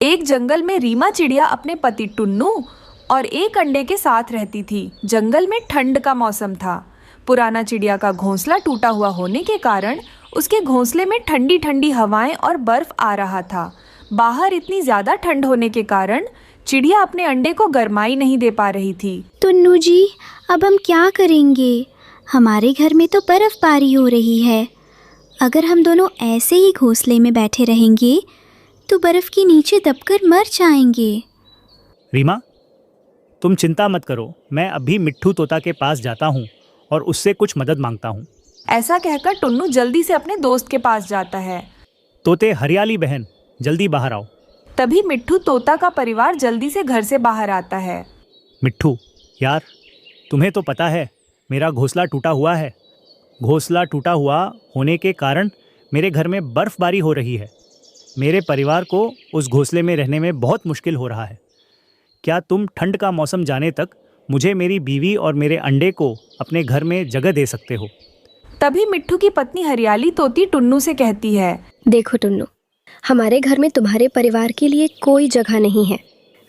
एक जंगल में रीमा चिड़िया अपने पति टुन्नू और एक अंडे के साथ रहती थी। जंगल में ठंड का मौसम था। पुराना चिड़िया का घोंसला टूटा हुआ होने के कारण उसके घोंसले में ठंडी ठंडी हवाएं और बर्फ आ रहा था। बाहर इतनी ज्यादा ठंड होने के कारण चिड़िया अपने अंडे को गर्माई नहीं दे पा रही थी। टुन्नू जी, अब हम क्या करेंगे? हमारे घर में तो बर्फबारी हो रही है। अगर हम दोनों ऐसे ही घोंसले में बैठे रहेंगे तो बर्फ के नीचे दबकर मर जाएंगे। रीमा, तुम चिंता मत करो, मैं अभी मिट्ठू तोता के पास जाता हूँ और उससे कुछ मदद मांगता हूँ। ऐसा कहकर टुन्नू जल्दी से अपने दोस्त के पास जाता है। तोते हरियाली बहन, जल्दी बाहर आओ। तभी मिट्ठू तोता का परिवार जल्दी से घर से बाहर आता है। मिट्ठू यार, तुम्हें तो पता है मेरा घोंसला टूटा हुआ है। घोंसला टूटा हुआ होने के कारण मेरे घर में बर्फबारी हो रही है। मेरे परिवार को उस घोंसले में रहने में बहुत मुश्किल हो रहा है। क्या तुम ठंड का मौसम जाने तक मुझे मेरी बीवी और मेरे अंडे को अपने घर में जगह दे सकते हो? तभी मिट्ठू की पत्नी हरियाली तोती टुन्नू से कहती है, देखो टुन्नू, हमारे घर में तुम्हारे परिवार के लिए कोई जगह नहीं है।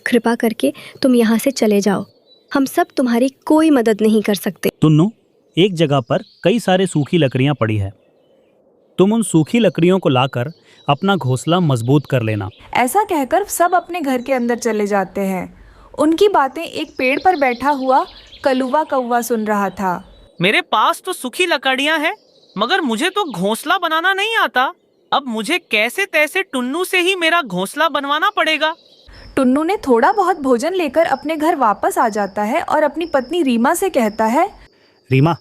कृपा करके तुम यहाँ से चले जाओ। हम सब तुम्हारी कोई मदद नहीं कर सकते। टुन्नू, एक जगह पर कई सारे सूखी लकड़ियाँ पड़ी है। तुम उन सूखी लकड़ियों को लाकर अपना घोंसला मजबूत कर लेना। ऐसा कहकर सब अपने घर के अंदर चले जाते हैं। उनकी बातें एक पेड़ पर बैठा हुआ कलुआ कौवा सुन रहा था। मेरे पास तो सूखी लकड़ियां हैं, मगर मुझे तो घोंसला बनाना नहीं आता। अब मुझे कैसे तैसे टुन्नू से ही मेरा घोंसला बनवाना पड़ेगा। टुन्नू ने थोड़ा बहुत भोजन लेकर अपने घर वापस आ जाता है और अपनी पत्नी रीमा से कहता है, रीमा,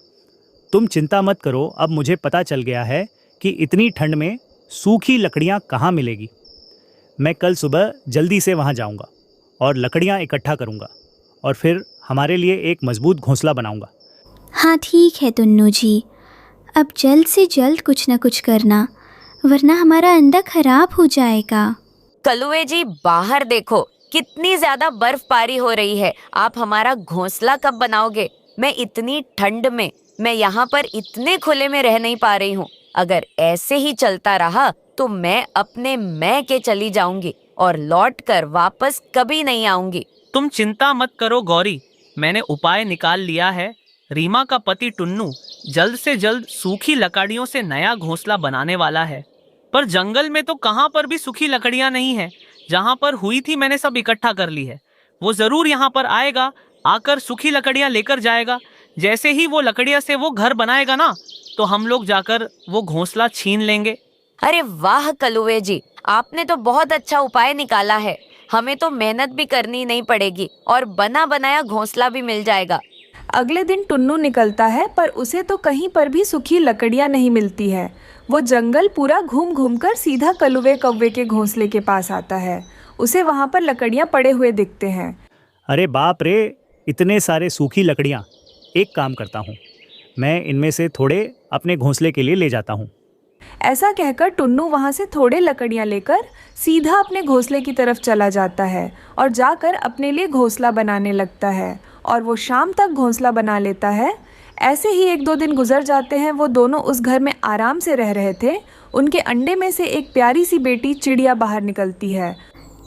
तुम चिंता मत करो। अब मुझे पता चल गया है कि इतनी ठंड में सूखी लकड़ियाँ कहाँ मिलेगी। मैं कल सुबह जल्दी से वहाँ जाऊँगा और लकड़ियाँ इकट्ठा करूँगा और फिर हमारे लिए एक मजबूत घोंसला बनाऊँगा। हाँ ठीक है टुन्नू जी, अब जल्द से जल्द कुछ न कुछ करना, वरना हमारा अंडा खराब हो जाएगा। कलुए जी, बाहर देखो, कितनी ज्यादा बर्फबारी हो रही है। आप हमारा घोंसला कब बनाओगे? मैं इतनी ठंड में, मैं यहाँ पर इतने खुले में रह नहीं पा रही हूँ। अगर ऐसे ही चलता रहा तो मैं अपने मैके चली जाऊंगी और लौट कर वापस कभी नहीं आऊंगी। तुम चिंता मत करो गौरी, मैंने उपाय निकाल लिया है। रीमा का पति टुन्नू जल्द से जल्द सूखी लकड़ियों से नया घोंसला बनाने वाला है। पर जंगल में तो कहाँ पर भी सूखी लकड़ियाँ नहीं है। जहाँ पर हुई थी मैंने सब इकट्ठा कर ली है। वो जरूर यहाँ पर आएगा, आकर सूखी लकड़ियाँ लेकर जाएगा। जैसे ही वो लकड़ियाँ से वो घर बनाएगा ना, तो हम लोग जाकर वो घोंसला छीन लेंगे। अरे वाह कलुए जी, आपने तो बहुत अच्छा उपाय निकाला है। हमें तो मेहनत भी करनी नहीं पड़ेगी और बना बनाया घोंसला भी मिल जाएगा। अगले दिन टुन्नू निकलता है, पर उसे तो कहीं पर भी सूखी लकड़ियाँ नहीं मिलती है। वो जंगल पूरा घूम घूम कर सीधा कलुए कौवे के घोंसले के पास आता है। उसे वहाँ पर लकड़ियाँ पड़े हुए दिखते हैं। अरे बाप रे, इतने सारे सूखी लकड़ियाँ। एक काम करता हूँ, मैं इनमें से थोड़े अपने घोंसले के लिए ले जाता हूँ। ऐसा कहकर टुन्नू वहाँ से थोड़े लकड़ियाँ लेकर सीधा अपने घोंसले की तरफ चला जाता है और जाकर अपने लिए घोंसला बनाने लगता है। और वो शाम तक घोंसला बना लेता है। ऐसे ही 1-2 दिन गुजर जाते हैं। वो दोनों उस घर में आराम से रह रहे थे। उनके अंडे में से एक प्यारी सी बेटी चिड़िया बाहर निकलती है।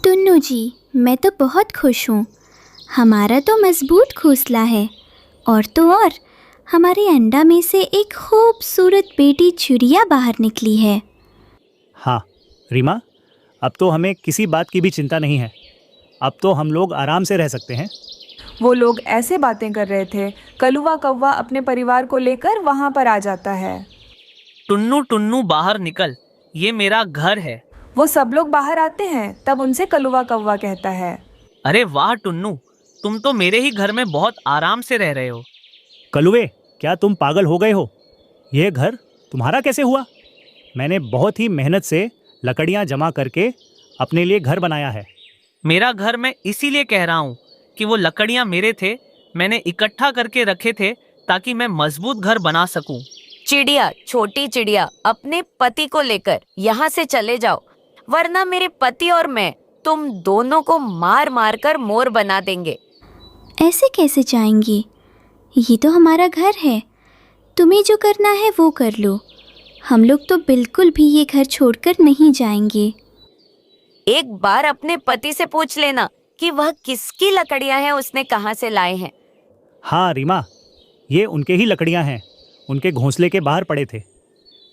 टुन्नू जी, मैं तो बहुत खुश हूँ। हमारा तो मजबूत घोंसला है, और तो और हमारे अंडा में से एक खूबसूरत बेटी चिड़िया बाहर निकली है। हाँ रीमा, अब तो हमें किसी बात की भी चिंता नहीं है। अब तो हम लोग आराम से रह सकते हैं। वो लोग ऐसे बातें कर रहे थे, कलुआ कौवा अपने परिवार को लेकर वहाँ पर आ जाता है। टुन्नू टुन्नू बाहर निकल, ये मेरा घर है। वो सब लोग बाहर आते हैं। तब उनसे कलुआ कौवा कहता है, अरे वाह टुन्नू, तुम तो मेरे ही घर में बहुत आराम से रह रहे हो। कलुए, क्या तुम पागल हो गए हो? यह घर तुम्हारा कैसे हुआ? मैंने बहुत ही मेहनत से लकड़ियाँ जमा करके अपने लिए घर बनाया है। मेरा घर मैं इसीलिए कह रहा हूँ कि वो लकड़ियाँ मेरे थे, मैंने इकट्ठा करके रखे थे ताकि मैं मजबूत घर बना सकूं। चिड़िया, छोटी चिड़िया, अपने पति को लेकर यहाँ से चले जाओ, वरना मेरे पति और मैं तुम दोनों को मार मार कर मोर बना देंगे। ऐसे कैसे जाएंगी? ये तो हमारा घर है। तुम्हें जो करना है वो कर लो। हम लोग तो बिल्कुल भी ये घर छोड़कर नहीं जाएंगे। एक बार अपने पति से पूछ लेना कि वह किसकी लकड़ियां हैं, उसने कहाँ से लाए हैं। हाँ रीमा, ये उनके ही लकड़ियाँ हैं। उनके घोंसले के बाहर पड़े थे,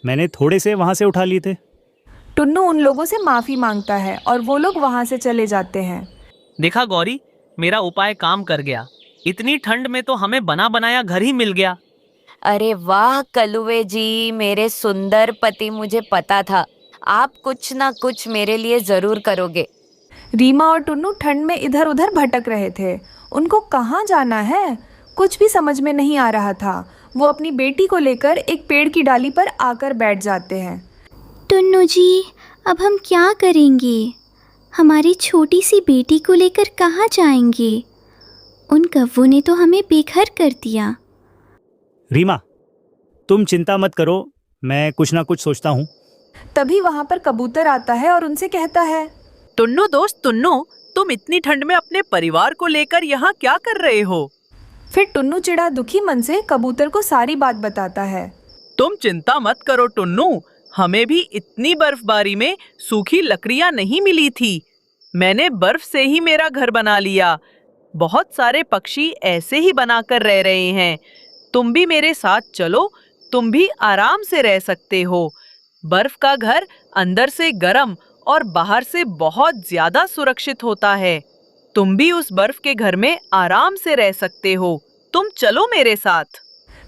मैंने थोड़े से वहाँ से उठा लिए थे। टुन्नू उन लोगों से माफ़ी मांगता है और वो लोग वहाँ से चले जाते हैं। देखा गौरी, मेरा उपाय काम कर गया। इतनी ठंड में तो हमें बना बनाया घर ही मिल गया। अरे वाह कलुए जी, मेरे सुंदर पति, मुझे पता था आप कुछ ना कुछ मेरे लिए जरूर करोगे। रीमा और टुन्नू ठंड में इधर उधर भटक रहे थे। उनको कहाँ जाना है कुछ भी समझ में नहीं आ रहा था। वो अपनी बेटी को लेकर एक पेड़ की डाली पर आकर बैठ जाते हैं। टुन्नू जी, अब हम क्या करेंगे? हमारी छोटी सी बेटी को लेकर कहाँ जाएंगे? उन कौवों ने तो हमें बेघर कर दिया। रीमा, तुम चिंता मत करो, मैं कुछ ना कुछ सोचता हूँ। तभी वहाँ पर कबूतर आता है और उनसे कहता है, टुन्नू दोस्त टुन्नू, तुम इतनी ठंड में अपने परिवार को लेकर यहाँ क्या कर रहे हो? फिर टुन्नू चिड़ा दुखी मन से कबूतर को सारी बात बताता है। तुम चिंता मत करो टुन्नू, हमें भी इतनी बर्फबारी में सूखी लकड़ियाँ नहीं मिली थी। मैंने बर्फ से ही मेरा घर बना लिया। बहुत सारे पक्षी ऐसे ही बनाकर रह रहे हैं। तुम भी मेरे साथ चलो, तुम भी आराम से रह सकते हो। बर्फ का घर अंदर से गर्म और बाहर से बहुत ज्यादा सुरक्षित होता है। तुम भी उस बर्फ के घर में आराम से रह सकते हो। तुम चलो मेरे साथ।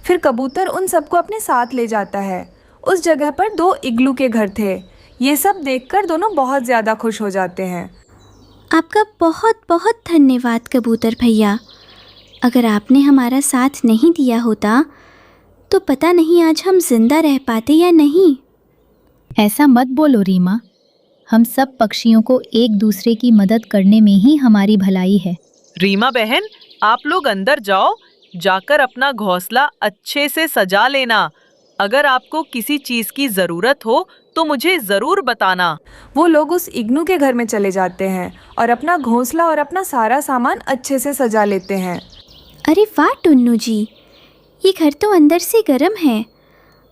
फिर कबूतर उन सबको अपने साथ ले जाता है। उस जगह पर 2 इग्लू के घर थे। ये सब देखकर दोनों बहुत ज़्यादा खुश हो जाते हैं। आपका बहुत बहुत धन्यवाद कबूतर भैया। अगर आपने हमारा साथ नहीं दिया होता तो पता नहीं आज हम जिंदा रह पाते या नहीं। ऐसा मत बोलो रीमा, हम सब पक्षियों को एक दूसरे की मदद करने में ही हमारी भलाई है। रीमा बहन, आप लोग अंदर जाओ, जाकर अपना घोंसला अच्छे से सजा लेना। अगर आपको किसी चीज की जरूरत हो तो मुझे जरूर बताना। वो लोग उस इग्नू के घर में चले जाते हैं और अपना घोंसला और अपना सारा सामान अच्छे से सजा लेते हैं। अरे वाह टुन्नू जी, ये घर तो अंदर से गर्म है।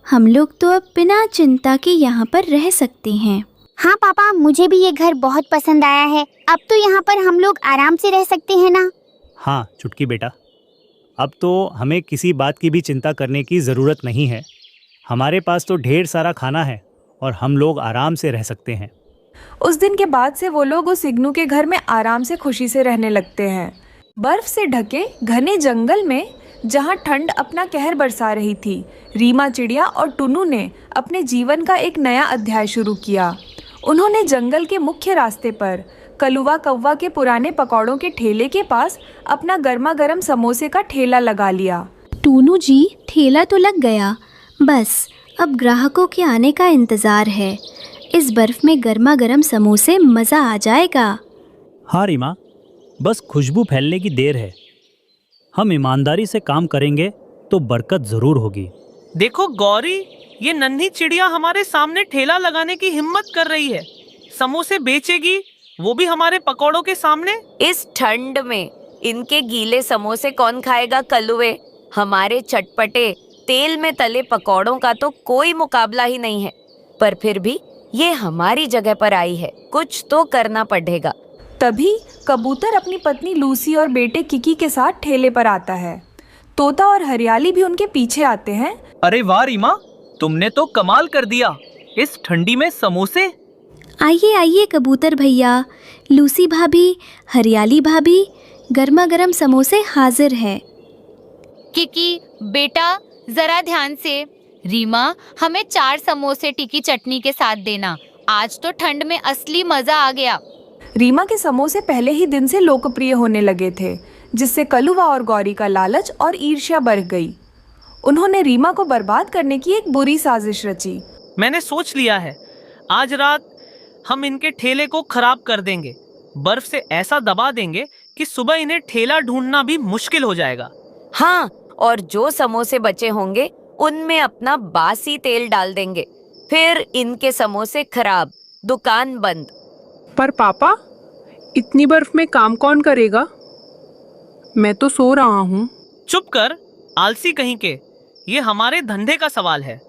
हम लोग तो अब बिना चिंता के यहाँ पर रह सकते हैं। हाँ पापा, मुझे भी ये घर बहुत पसंद आया है। अब तो यहाँ पर हम लोग आराम से रह सकते हैं ना? हाँ चुटकी बेटा, अब तो हमें किसी बात की भी चिंता करने की ज़रूरत नहीं है। हमारे पास तो ढेर सारा खाना है और हम लोग आराम से रह सकते हैं। उस दिन के बाद से वो लोग उस इग्नू के घर में आराम से खुशी से रहने लगते हैं। बर्फ से ढके घने जंगल में जहाँ ठंड अपना कहर बरसा रही थी, रीमा चिड़िया और टुन्नू ने अपने जीवन का एक नया अध्याय शुरू किया। उन्होंने जंगल के मुख्य रास्ते पर कलुआ कौवा के पुराने पकौड़ों के ठेले के पास अपना गर्मा गर्म समोसे का ठेला लगा लिया। टूनू जी, ठेला तो लग गया, बस अब ग्राहकों के आने का इंतज़ार है। इस बर्फ़ में गर्मा गर्म समोसे मज़ा आ जाएगा। हाँ रीमा, बस खुशबू फैलने की देर है। हम ईमानदारी से काम करेंगे तो बरकत ज़रूर होगी। देखो गौरी, ये नन्ही चिड़िया हमारे सामने ठेला लगाने की हिम्मत कर रही है। समोसे बेचेगी, वो भी हमारे पकौड़ों के सामने। इस ठंड में इनके गीले समोसे कौन खाएगा कलुए? हमारे चटपटे तेल में तले पकौड़ों का तो कोई मुकाबला ही नहीं है। पर फिर भी ये हमारी जगह पर आई है, कुछ तो करना पड़ेगा। तभी कबूतर अपनी पत्नी लूसी और बेटे किकी के साथ ठेले पर आता है। तोता और हरियाली भी उनके पीछे आते हैं। अरे वाह रीमा, तुमने तो कमाल कर दिया। इस ठंडी में समोसे। आइए आइए कबूतर भैया, लूसी भाभी, हरियाली भाभी, गर्मा गर्म समोसे हाजिर है। किकी बेटा, जरा ध्यान से। रीमा, हमें 4 समोसे टिक्की चटनी के साथ देना। आज तो ठंड में असली मजा आ गया। रीमा के समोसे पहले ही दिन से लोकप्रिय होने लगे थे, जिससे कलुआ और गौरी का लालच और ईर्ष्या बढ़ गई। उन्होंने रीमा को बर्बाद करने की एक बुरी साजिश रची। मैंने सोच लिया है, आज रात हम इनके ठेले को खराब कर देंगे। बर्फ से ऐसा दबा देंगे कि सुबह इन्हें ठेला ढूंढना भी मुश्किल हो जाएगा। हाँ, और जो समोसे बचे होंगे उनमें अपना बासी तेल डाल देंगे। फिर इनके समोसे खराब, दुकान बंद। पर पापा, इतनी बर्फ में काम कौन करेगा? मैं तो सो रहा हूँ। चुप कर, आलसी कहीं के। ये हमारे धंधे का सवाल है।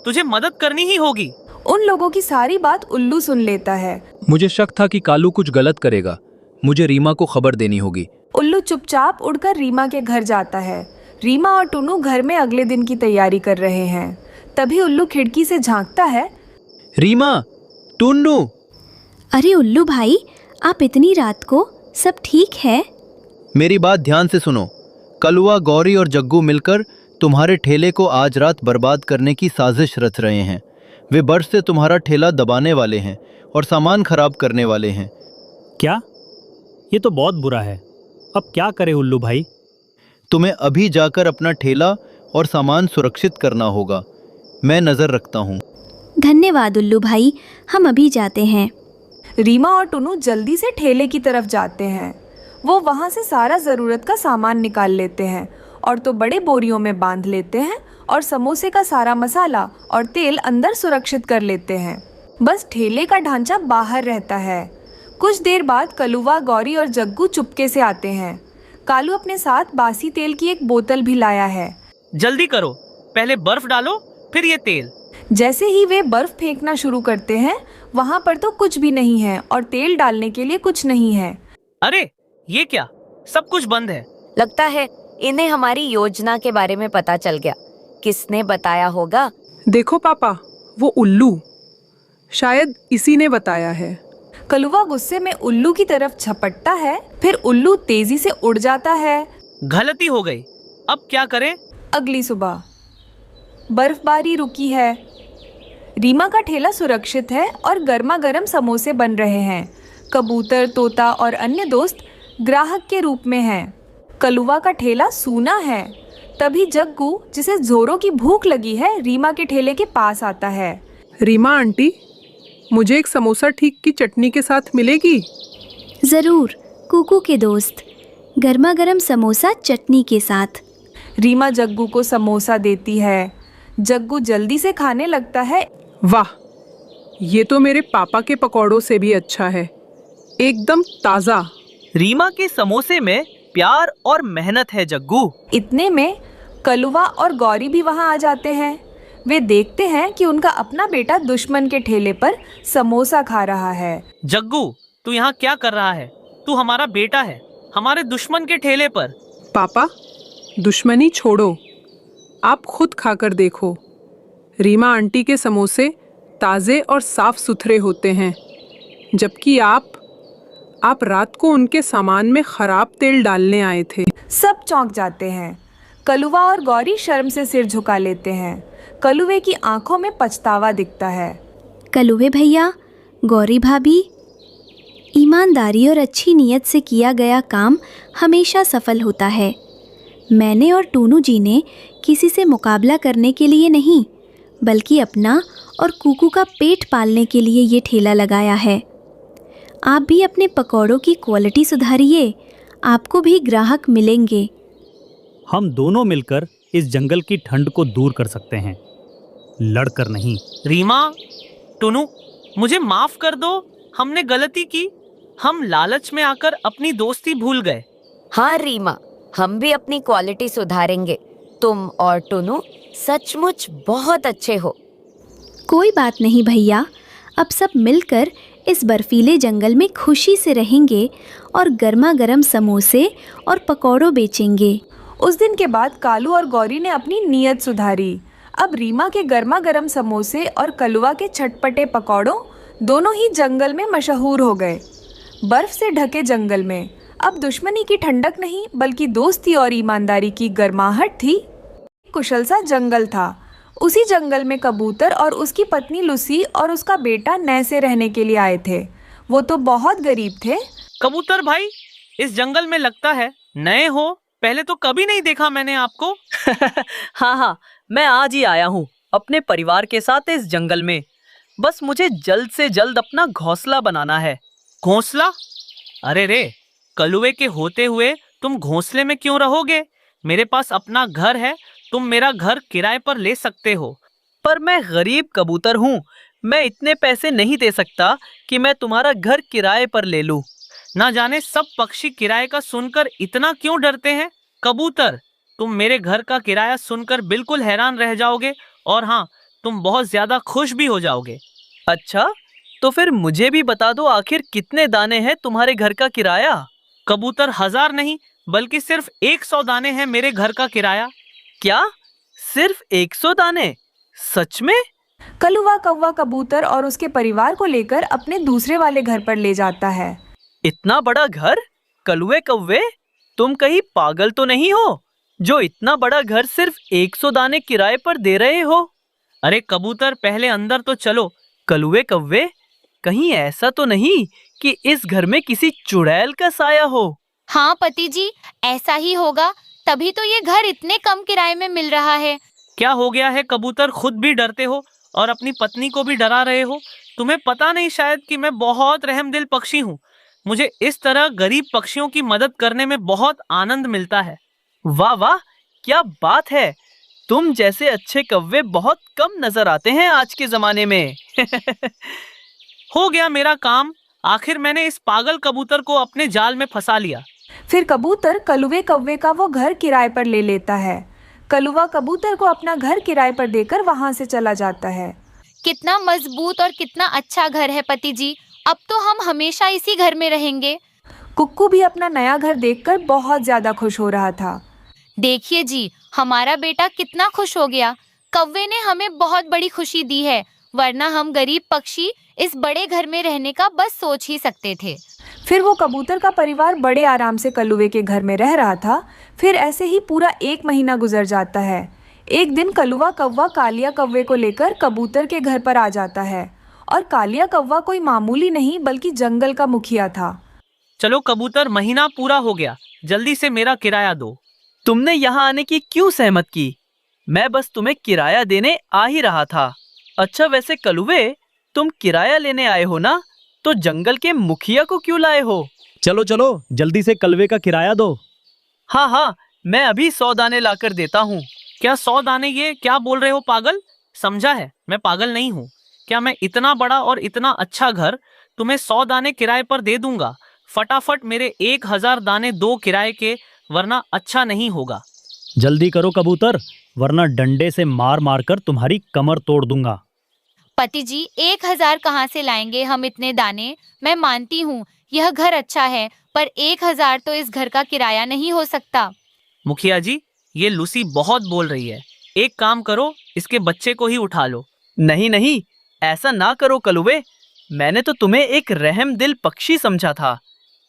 तुझे मदद करनी ही होगी। उन लोगों की सारी बात उल्लू सुन लेता है। मुझे शक था कि कालू कुछ गलत करेगा। मुझे रीमा को खबर देनी होगी। उल्लू चुपचाप उड़कर रीमा के घर जाता है। रीमा और टुन्नू घर में अगले दिन की तैयारी कर रहे हैं। तभी उल्लू खिड़की से झांकता है। रीमा, टुन्नू। अरे उल्लू भाई, आप इतनी रात को, सब ठीक है? मेरी बात ध्यान से सुनो। कलुआ, गौरी और जग्गू मिलकर तुम्हारे ठेले को आज रात बर्बाद करने की साजिश रच रहे हैं। वे बर्फ से तुम्हारा ठेला दबाने वाले हैं और सामान खराब करने वाले हैं। क्या? ये तो बहुत बुरा है। अब क्या करें उल्लू भाई? तुम्हें अभी जाकर अपना ठेला और सामान सुरक्षित करना होगा। मैं नज़र रखता हूँ। धन्यवाद उल्लू भाई, हम अभी जाते हैं। रीमा और टुन्नू जल्दी से ठेले की तरफ जाते हैं। वो वहाँ से सारा ज़रूरत का सामान निकाल लेते हैं और तो बड़े बोरियों में बांध लेते हैं और समोसे का सारा मसाला और तेल अंदर सुरक्षित कर लेते हैं। बस ठेले का ढांचा बाहर रहता है। कुछ देर बाद कलुआ, गौरी और जग्गू चुपके से आते हैं। कालू अपने साथ बासी तेल की एक बोतल भी लाया है। जल्दी करो, पहले बर्फ डालो, फिर ये तेल। जैसे ही वे बर्फ फेंकना शुरू करते हैं, वहाँ पर तो कुछ भी नहीं है और तेल डालने के लिए कुछ नहीं है। अरे ये क्या, सब कुछ बंद है। लगता है इन्हें हमारी योजना के बारे में पता चल गया। किसने बताया होगा? देखो पापा, वो उल्लू, शायद इसी ने बताया है। कलुआ गुस्से में उल्लू की तरफ झपटता है। फिर उल्लू तेजी से उड़ जाता है। गलती हो गई, अब क्या करें? अगली सुबह बर्फबारी रुकी है। रीमा का ठेला सुरक्षित है और गर्मा गर्म समोसे बन रहे हैं। कबूतर, तोता और अन्य दोस्त ग्राहक के रूप में हैं। कलुआ का ठेला सूना है। तभी जग्गू, जिसे जोरों की भूख लगी है, रीमा के ठेले के पास आता है। रीमा आंटी, मुझे एक समोसा ठीक की चटनी के साथ मिलेगी? ज़रूर कुकू के दोस्त, गर्मा गर्म समोसा चटनी के साथ। रीमा जग्गू को समोसा देती है। जग्गू जल्दी से खाने लगता है। वाह, ये तो मेरे पापा के पकौड़ों से भी अच्छा है, एकदम ताज़ा। रीमा के समोसे में प्यार और मेहनत है जग्गू। इतने में कलुआ और गौरी भी वहाँ आ जाते हैं। वे देखते हैं कि उनका अपना बेटा दुश्मन के ठेले पर समोसा खा रहा है। जग्गू, तू यहाँ क्या कर रहा है? तू हमारा बेटा है, हमारे दुश्मन के ठेले पर। पापा, दुश्मनी छोड़ो, आप खुद खाकर देखो। रीमा आंटी के समोसे ताज़े और साफ सुथरे होते हैं, जबकि आप रात को उनके सामान में खराब तेल डालने आए थे। सब चौंक जाते हैं। कलुआ और गौरी शर्म से सिर झुका लेते हैं। कलुए की आंखों में पछतावा दिखता है। कलुए भैया, गौरी भाभी, ईमानदारी और अच्छी नीयत से किया गया काम हमेशा सफल होता है। मैंने और टूनू जी ने किसी से मुकाबला करने के लिए नहीं, बल्कि अपना और कुकू का पेट पालने के लिए ये ठेला लगाया है। आप भी अपने पकौड़ों की क्वालिटी सुधारिए, आपको भी ग्राहक मिलेंगे। हम दोनों मिलकर इस जंगल की ठंड को दूर कर सकते हैं, लड़कर नहीं। रीमा, टुनू, मुझे माफ कर दो, हमने गलती की। हम लालच में आकर अपनी दोस्ती भूल गए। हाँ रीमा, हम भी अपनी क्वालिटी सुधारेंगे। तुम और टुनू सचमुच बहुत अच्छे हो। कोई बात नहीं भैया, अब सब मिलकर इस बर्फीले जंगल में खुशी से रहेंगे और गर्मा गर्म समोसे और पकौड़ों बेचेंगे। उस दिन के बाद कालू और गौरी ने अपनी नीयत सुधारी। अब रीमा के गर्मा गर्म समोसे और कलुआ के चटपटे पकौड़ों दोनों ही जंगल में मशहूर हो गए। बर्फ से ढके जंगल में अब दुश्मनी की ठंडक नहीं, बल्कि दोस्ती और ईमानदारी की गर्माहट थी। कुशल सा जंगल था। उसी जंगल में कबूतर और उसकी पत्नी लुसी और उसका बेटा नए से रहने के लिए आए थे। वो तो बहुत गरीब थे। कबूतर भाई, इस जंगल में लगता है नए हो, पहले तो कभी नहीं देखा मैंने आपको। हाँ, मैं आज ही आया हूँ अपने परिवार के साथ इस जंगल में। बस मुझे जल्द से जल्द अपना घोंसला बनाना है। घोंसला? अरे रे, कलुए के होते हुए तुम घोंसले में क्यों रहोगे? मेरे पास अपना घर है, तुम मेरा घर किराए पर ले सकते हो। पर मैं गरीब कबूतर हूँ, मैं इतने पैसे नहीं दे सकता कि मैं तुम्हारा घर किराए पर ले लूँ। ना जाने सब पक्षी किराए का सुनकर इतना क्यों डरते हैं। कबूतर, तुम मेरे घर का किराया सुनकर बिल्कुल हैरान रह जाओगे। और हाँ, तुम बहुत ज्यादा खुश भी हो जाओगे। अच्छा, तो फिर मुझे भी बता दो आखिर कितने दाने हैं तुम्हारे घर का किराया? कबूतर 1000 नहीं बल्कि सिर्फ 100 दाने हैं मेरे घर का किराया। क्या? सिर्फ 100 दाने? सच में? कलुआ कौवा कबूतर और उसके परिवार को लेकर अपने दूसरे वाले घर पर ले जाता है। इतना बड़ा घर? कलुए कौवे, तुम कहीं पागल तो नहीं हो जो इतना बड़ा घर सिर्फ 100 दाने किराए पर दे रहे हो? अरे कबूतर, पहले अंदर तो चलो। कलुए कौवे, कहीं ऐसा तो नहीं कि इस घर में किसी चुड़ैल का साया हो? हाँ पति जी, ऐसा ही होगा, तभी तो ये घर इतने कम किराए में मिल रहा है। क्या हो गया है कबूतर, खुद भी डरते हो और अपनी पत्नी को भी डरा रहे हो? तुम्हें पता नहीं शायद कि मैं बहुत रहमदिल पक्षी हूँ। मुझे इस तरह गरीब पक्षियों की मदद करने में बहुत आनंद मिलता है। वाह वाह, क्या बात है! तुम जैसे अच्छे कौवे बहुत कम नजर आते हैं आज के जमाने में। हो गया मेरा काम, आखिर मैंने इस पागल कबूतर को अपने जाल में फंसा लिया। फिर कबूतर कलुए कौवे का वो घर किराए पर ले लेता है। कलुआ कबूतर को अपना घर किराए पर देकर वहां से चला जाता है। कितना मजबूत और कितना अच्छा घर है पति जी, अब तो हम हमेशा इसी घर में रहेंगे। कुक्कू भी अपना नया घर देखकर बहुत ज्यादा खुश हो रहा था। देखिए जी, हमारा बेटा कितना खुश हो गया। कौवे ने हमें बहुत बड़ी खुशी दी है, वरना हम गरीब पक्षी इस बड़े घर में रहने का बस सोच ही सकते थे। फिर वो कबूतर का परिवार बड़े आराम से कलुए के घर में रह रहा था। फिर ऐसे ही पूरा 1 महीना गुजर जाता है। एक दिन कलुआ कौवा कालिया कौवे को लेकर कबूतर के घर पर आ जाता है। और कालिया कौवा कोई मामूली नहीं बल्कि जंगल का मुखिया था। चलो कबूतर, महीना पूरा हो गया, जल्दी से मेरा किराया दो। तुमने यहाँ आने की क्यों सहमत की? मैं बस तुम्हें किराया देने आ ही रहा था। अच्छा वैसे कलुवे, तुम किराया लेने आए हो ना, तो जंगल के मुखिया को क्यों लाए हो? चलो चलो, जल्दी से कलवे का किराया दो। हाँ हाँ, मैं अभी 100 दाने लाकर देता हूँ। क्या 100 दाने? ये क्या बोल रहे हो पागल? समझा है, मैं पागल नहीं हूँ। क्या मैं इतना बड़ा और इतना अच्छा घर तुम्हें 100 दाने किराए पर दे दूंगा? फटाफट मेरे 1000 दाने दो किराए के, वरना अच्छा नहीं होगा। जल्दी करो कबूतर, वरना डंडे से मार मार कर तुम्हारी कमर तोड़ दूंगा। पति जी, 1000 कहाँ से लाएंगे हम इतने दाने? मैं मानती हूँ यह घर अच्छा है, पर 1000 तो इस घर का किराया नहीं हो सकता। मुखिया जी, ये लूसी बहुत बोल रही है। एक काम करो, इसके बच्चे को ही उठा लो। नहीं नहीं, ऐसा ना करो कलुवे। मैंने तो तुम्हें एक रहमदिल पक्षी समझा था,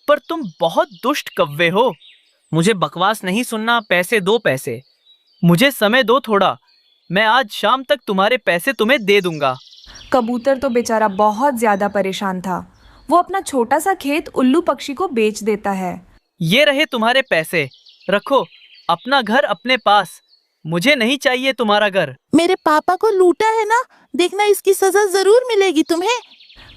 पर तुम बहुत दुष्ट कौवे हो। मुझे बकवास नहीं सुनना, पैसे दो पैसे। मुझे समय दो थोड़ा, मैं आज शाम तक तुम्हारे पैसे तुम्हें दे दूंगा। कबूतर तो बेचारा बहुत ज्यादा परेशान था। वो अपना छोटा सा खेत उल्लू पक्षी को बेच देता है। ये रहे तुम्हारे पैसे, रखो अपना घर अपने पास। मुझे नहीं चाहिए तुम्हारा घर। मेरे पापा को लूटा है ना, देखना इसकी सजा जरूर मिलेगी तुम्हें।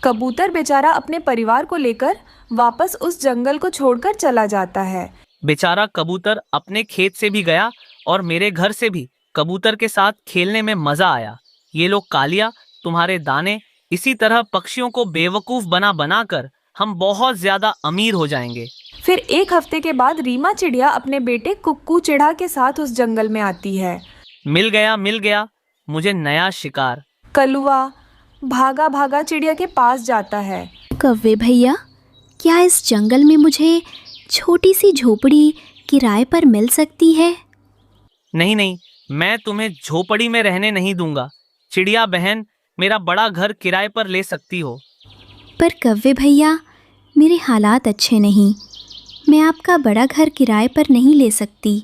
कबूतर बेचारा अपने परिवार को लेकर वापस उस जंगल को छोड़कर चला जाता है। बेचारा कबूतर अपने खेत से भी गया और मेरे घर से भी। कबूतर के साथ खेलने में मजा आया। ये लो कालिया, तुम्हारे दाने। इसी तरह पक्षियों को बेवकूफ बना बना कर हम बहुत ज्यादा अमीर हो जाएंगे। फिर 1 हफ्ते के बाद रीमा चिड़िया अपने बेटे कुक्कू चिढ़ा के साथ उस जंगल में आती है। मिल गया मुझे नया शिकार। कलुआ भागा भागा चिड़िया के पास जाता है। कौवे भैया, क्या इस जंगल में मुझे छोटी सी झोपड़ी किराए पर मिल सकती है? नहीं, मैं तुम्हें झोपड़ी में रहने नहीं दूंगा। चिड़िया बहन, मेरा बड़ा घर किराए पर ले सकती हो। पर कौवे भैया, मेरे हालात अच्छे नहीं, मैं आपका बड़ा घर किराए पर नहीं ले सकती।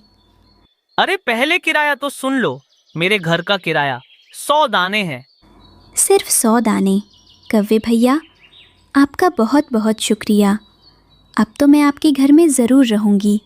अरे पहले किराया तो सुन लो। मेरे घर का किराया 100 दाने हैं। सिर्फ 100 दाने? कौवे भैया, आपका बहुत बहुत शुक्रिया। अब तो मैं आपके घर में ज़रूर रहूँगी।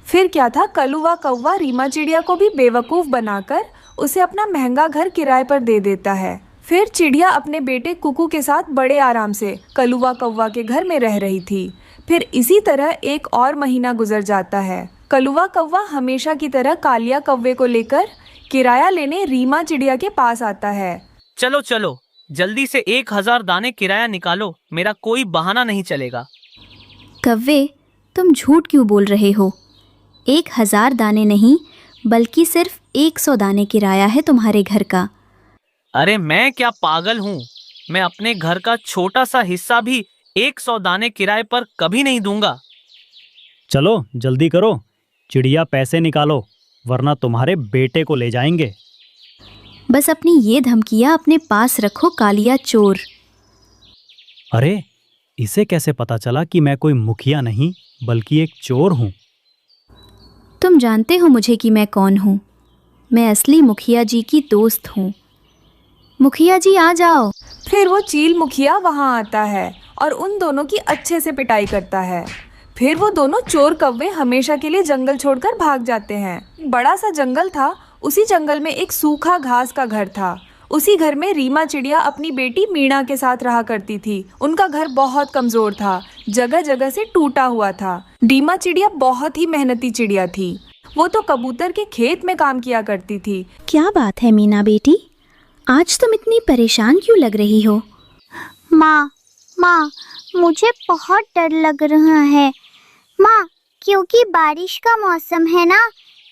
फिर क्या था, कलुआ कौवा रीमा चिड़िया को भी बेवकूफ़ बनाकर उसे अपना महंगा घर किराए पर दे देता है। फिर चिड़िया अपने बेटे कुकू के साथ बड़े आराम से कलुआ कौवा के घर में रह रही थी। फिर इसी तरह 1 और महीना गुजर जाता है। कलुआ कौवा हमेशा की तरह कालिया कौवे को लेकर किराया लेने रीमा चिड़िया के पास आता है। चलो जल्दी से 1000 दाने किराया निकालो, मेरा कोई बहाना नहीं चलेगा। कौवे, तुम झूठ क्यों बोल रहे हो? 1000 दाने नहीं बल्कि सिर्फ 100 दाने किराया है तुम्हारे घर का। अरे मैं क्या पागल हूँ? मैं अपने घर का छोटा सा हिस्सा भी 100 दाने किराए पर कभी नहीं दूंगा। चलो जल्दी करो, चिड़िया पैसे निकालो, वरना तुम्हारे बेटे को ले जाएंगे। बस अपनी ये धमकियाँ अपने पास रखो कालिया चोर। अरे इसे कैसे पता चला कि मैं कोई मुखिया नहीं बल्कि एक चोर हूँ? तुम जानते हो मुझे कि मैं कौन हूँ। मैं असली मुखिया जी की दोस्त हूँ। मुखिया जी आ जाओ। फिर वो चील मुखिया वहाँ आता है और उन दोनों की अच्छे से पिटाई करता है। फिर वो दोनों चोर कौवे हमेशा के लिए जंगल छोड़कर भाग जाते हैं। बड़ा सा जंगल था, उसी जंगल में एक सूखा घास का घर था। उसी घर में रीमा चिड़िया अपनी बेटी मीणा के साथ रहा करती थी। उनका घर बहुत कमजोर था, जगह जगह से टूटा हुआ था। रीमा चिड़िया बहुत ही मेहनती चिड़िया थी। वो तो कबूतर के खेत में काम किया करती थी। क्या बात है मीना बेटी, आज तुम इतनी परेशान क्यों लग रही हो? माँ माँ, मुझे बहुत डर लग रहा है माँ, क्योंकि बारिश का मौसम है ना,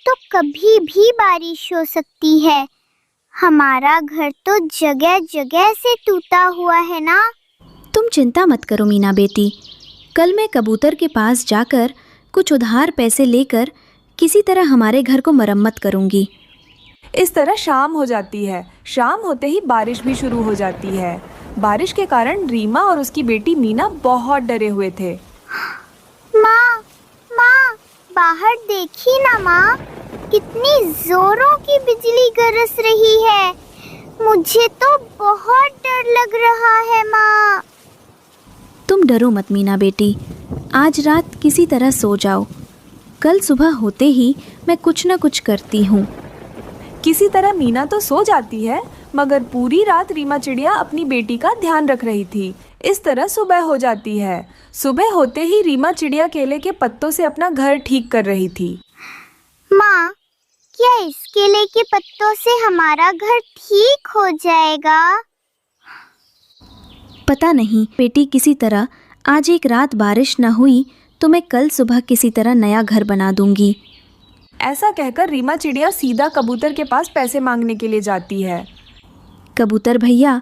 तो कभी भी बारिश हो सकती है। हमारा घर तो जगह जगह से टूटा हुआ है ना। तुम चिंता मत करो मीना बेटी, कल मैं कबूतर के पास जाकर कुछ उधार पैसे लेकर किसी तरह हमारे घर को मरम्मत करूंगी। इस तरह शाम हो जाती है। शाम होते ही बारिश भी शुरू हो जाती है। बारिश के कारण रीमा और उसकी बेटी मीना बहुत डरे हुए थे। माँ माँ, बाहर देखी ना माँ, कितनी जोरों की बिजली गरज रही है। मुझे तो बहुत डर लग रहा है माँ। तुम डरो मत मीना बेटी, आज रात किसी तरह सो जाओ। कल सुबह होते ही मैं कुछ न कुछ करती हूँ। किसी तरह मीना तो सो जाती है, मगर पूरी रात रीमा चिड़िया अपनी बेटी का ध्यान रख रही थी। इस तरह सुबह हो जाती है। सुबह होते ही रीमा चिड़िया केले के पत्तों से अपना घर ठीक कर रही थी। माँ, क्या इस केले के पत्तों से हमारा घर ठीक हो जाएगा? पता नहीं बेटी, किसी तरह आज एक रात बारिश न हुई तो मैं कल सुबह किसी तरह नया घर बना दूंगी। ऐसा कहकर रीमा चिड़िया सीधा कबूतर के पास पैसे मांगने के लिए जाती है। कबूतर भैया,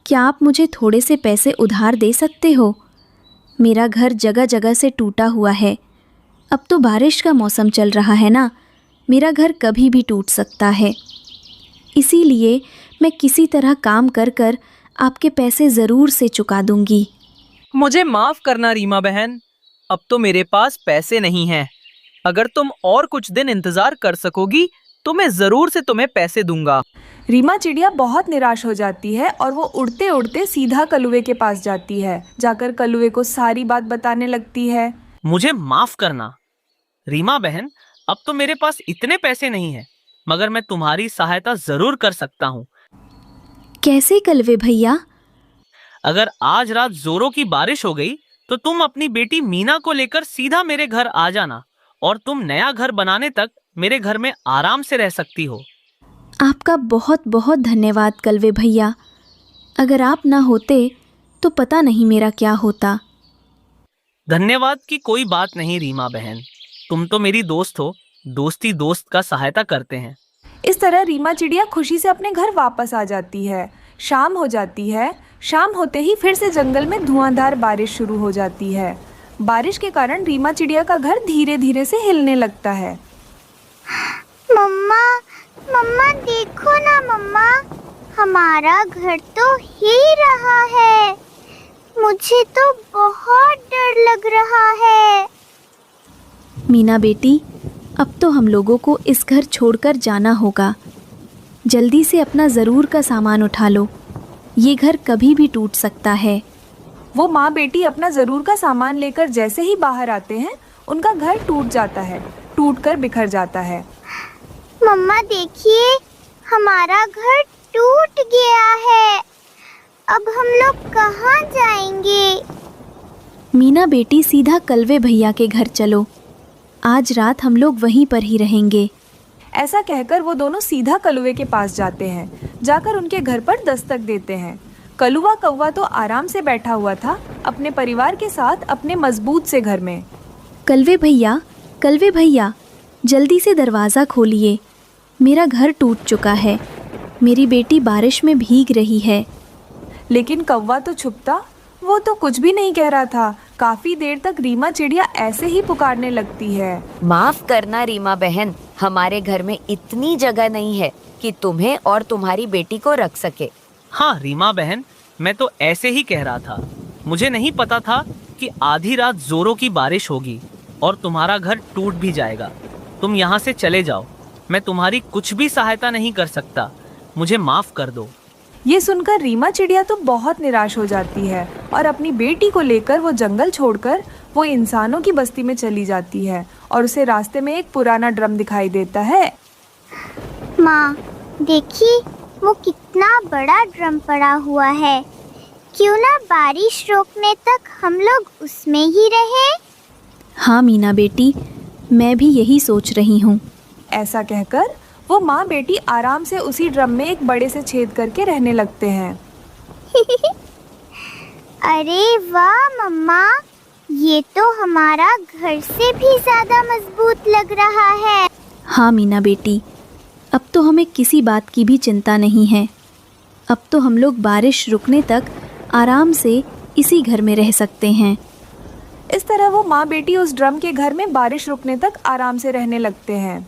क्या आप मुझे थोड़े से पैसे उधार दे सकते हो? मेरा घर जगह जगह से टूटा हुआ है। अब तो बारिश का मौसम चल रहा है ना, मेरा घर कभी भी टूट सकता है। इसीलिए मैं किसी तरह काम कर कर आपके पैसे ज़रूर से चुका दूंगी। मुझे माफ करना रीमा बहन, अब तो मेरे पास पैसे नहीं हैं। अगर तुम और कुछ दिन इंतजार कर सकोगी तो मैं जरूर से तुम्हें पैसे दूंगा। रीमा चिड़िया बहुत निराश हो जाती है और वो उड़ते उड़ते सीधा कलुए के पास जाती है। जाकर कलुए को सारी बात बताने लगती है। मुझे माफ करना रीमा बहन, अब तो मेरे पास इतने पैसे नहीं हैं, मगर मैं तुम्हारी सहायता जरूर कर सकता हूँ। कैसे कलवे भैया? अगर आज रात जोरों की बारिश हो गई तो तुम अपनी बेटी मीना को लेकर सीधा मेरे घर आ जाना और तुम नया घर बनाने तक मेरे घर में आराम से रह सकती हो। आपका बहुत बहुत धन्यवाद कलवे भैया। अगर आप ना होते तो पता नहीं मेरा क्या होता। धन्यवाद की कोई बात नहीं रीमा बहन, तुम तो मेरी दोस्त हो। दोस्ती दोस्त का सहायता करते हैं। इस तरह रीमा चिड़िया खुशी से अपने घर वापस आ जाती है। शाम हो जाती है। शाम होते ही फिर से जंगल में धुआंधार बारिश शुरू हो जाती है। बारिश के कारण रीमा चिड़िया का घर धीरे धीरे से हिलने लगता है। मम्मा मम्मा, देखो ना मम्मा, हमारा घर तो हिल रहा है। मुझे तो बहुत डर लग रहा है। मीना बेटी, अब तो हम लोगों को इस घर छोड़कर जाना होगा। जल्दी से अपना ज़रूर का सामान उठा लो, ये घर कभी भी टूट सकता है। वो माँ बेटी अपना ज़रूर का सामान लेकर जैसे ही बाहर आते हैं, उनका घर टूट जाता है, टूटकर बिखर जाता है। मम्मा देखिए, हमारा घर टूट गया है। अब हम लोग कहाँ जाएंगे? मीना बेटी, सीधा कलवे भैया के घर चलो। आज रात हम लोग वहीं पर ही रहेंगे। ऐसा कहकर वो दोनों सीधा कलुए के पास जाते हैं। जाकर उनके घर पर दस्तक देते हैं। कलुआ कौवा तो आराम से बैठा हुआ था अपने परिवार के साथ अपने मजबूत से घर में। कलवे भैया, जल्दी से दरवाज़ा खोलिए, मेरा घर टूट चुका है। मेरी बेटी बारिश में भीग रही है। लेकिन कौवा तो छुपता, वो तो कुछ भी नहीं कह रहा था। काफी देर तक रीमा चिड़िया ऐसे ही पुकारने लगती है। माफ करना रीमा बहन, हमारे घर में इतनी जगह नहीं है कि तुम्हें और तुम्हारी बेटी को रख सके। हाँ रीमा बहन, मैं तो ऐसे ही कह रहा था। मुझे नहीं पता था कि आधी रात जोरों की बारिश होगी और तुम्हारा घर टूट भी जाएगा। तुम यहाँ से चले जाओ, मैं तुम्हारी कुछ भी सहायता नहीं कर सकता। मुझे माफ कर दो। ये सुनकर रीमा चिड़िया तो बहुत निराश हो जाती है और अपनी बेटी को लेकर वो जंगल छोड़कर वो इंसानों की बस्ती में चली जाती है और उसे रास्ते में एक पुराना ड्रम दिखाई देता है। माँ देखिए, वो कितना बड़ा ड्रम पड़ा हुआ है। क्यों ना बारिश रोकने तक हम लोग उसमें ही रहे। हाँ मीना बेटी, मैं भी यही सोच रही हूँ। ऐसा कहकर वो माँ बेटी आराम से उसी ड्रम में एक बड़े से छेद करके रहने लगते हैं। अरे वाह मम्मा, ये तो हमारा घर से भी ज्यादा मजबूत लग रहा है। हाँ मीना बेटी, अब तो हमें किसी बात की भी चिंता नहीं है। अब तो हम लोग बारिश रुकने तक आराम से इसी घर में रह सकते हैं। इस तरह वो माँ बेटी उस ड्रम के घर में बारिश रुकने तक आराम से रहने लगते हैं।